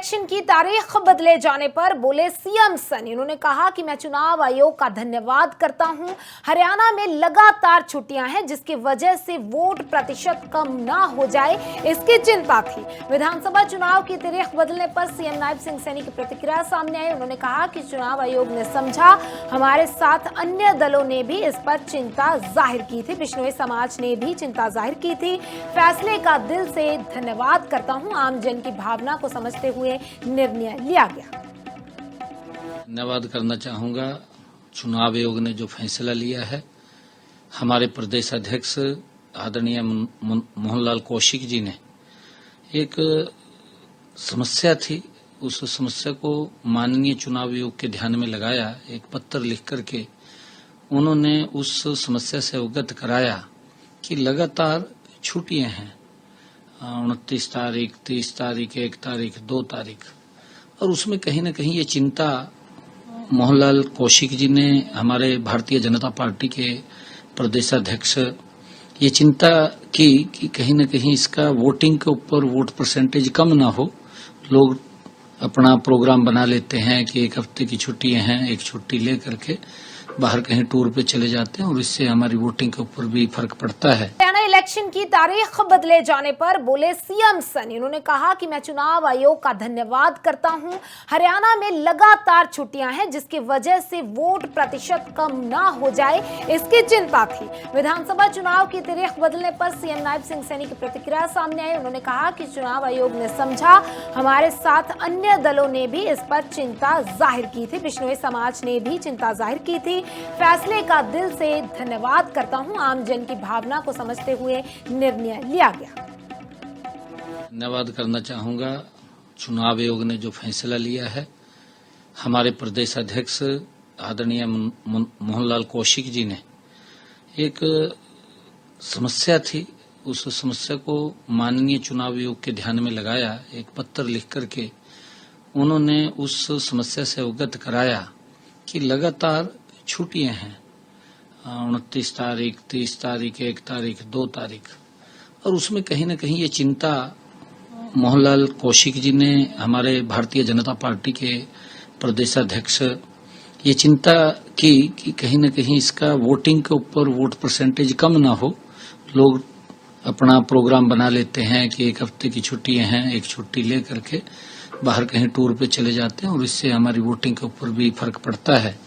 Election की तारीख बदले जाने पर बोले सीएम सनी। उन्होंने कहा कि मैं चुनाव आयोग का धन्यवाद करता हूं। हरियाणा में लगातार छुट्टियां हैं जिसकी वजह से वोट प्रतिशत कम ना हो जाए, इसकी चिंता थी। विधानसभा चुनाव की तारीख बदलने पर सीएम नायब सिंह सैनी की प्रतिक्रिया सामने आई। उन्होंने कहा कि चुनाव आयोग ने समझा, हमारे साथ अन्य दलों ने भी इस पर चिंता जाहिर की थी, बिश्नोई समाज ने भी चिंता जाहिर की थी। फैसले का दिल से धन्यवाद करता हूं, आम जन की भावना को समझते हुए निर्णय लिया गया। धन्यवाद करना चाहूंगा। चुनाव आयोग ने जो फैसला लिया है, हमारे प्रदेश अध्यक्ष आदरणीय मोहनलाल कौशिक जी ने एक समस्या थी, उस समस्या को माननीय चुनाव आयोग के ध्यान में लगाया। एक पत्र लिख करके उन्होंने उस समस्या से अवगत कराया कि लगातार छुट्टियां हैं, 29 तारीख, 30 तारीख, 1 तारीख, 2 तारीख, और उसमें कहीं न कहीं ये चिंता मोहनलाल कौशिक जी ने, हमारे भारतीय जनता पार्टी के प्रदेशाध्यक्ष, ये चिंता की कि कहीं न कहीं इसका वोटिंग के ऊपर वोट परसेंटेज कम ना हो। लोग अपना प्रोग्राम बना लेते हैं कि एक हफ्ते की छुट्टियां हैं, एक छुट्टी ले करके बाहर कहीं टूर पे चले जाते हैं और इससे हमारी वोटिंग के ऊपर भी फर्क पड़ता है। हरियाणा इलेक्शन की तारीख बदले जाने पर बोले सीएम सनी। उन्होंने कहा कि मैं चुनाव आयोग का धन्यवाद करता हूं। हरियाणा में लगातार छुट्टियां हैं जिसकी वजह से वोट प्रतिशत कम ना हो जाए, इसकी चिंता थी। विधानसभा चुनाव की तारीख बदलने पर सीएम नायब सिंह सैनी की प्रतिक्रिया सामने आई। उन्होंने कहा कि चुनाव आयोग ने समझा, हमारे साथ अन्य दलों ने भी इस पर चिंता जाहिर की थी, बिश्नोई समाज ने भी चिंता जाहिर की थी। फैसले का दिल से धन्यवाद करता हूं, आम जन की भावना को समझते हुए निर्णय लिया गया। धन्यवाद करना चाहूंगा। चुनाव आयोग ने जो फैसला लिया है, हमारे प्रदेश अध्यक्ष आदरणीय मोहनलाल कौशिक जी ने एक समस्या थी, उस समस्या को माननीय चुनाव आयोग के ध्यान में लगाया। एक पत्र लिख करके उन्होंने उस समस्या से अवगत कराया कि लगातार छुट्टियां हैं, 29 तारीख, 30 तारीख, 1 तारीख, 2 तारीख, और उसमें कहीं न कहीं ये चिंता मोहनलाल कौशिक जी ने, हमारे भारतीय जनता पार्टी के प्रदेशाध्यक्ष, ये चिंता की कि कहीं न कहीं इसका वोटिंग के ऊपर वोट परसेंटेज कम ना हो। लोग अपना प्रोग्राम बना लेते हैं कि एक हफ्ते की छुट्टियां हैं, एक छुट्टी ले करके बाहर कहीं टूर पे चले जाते हैं और इससे हमारी वोटिंग के ऊपर भी फर्क पड़ता है।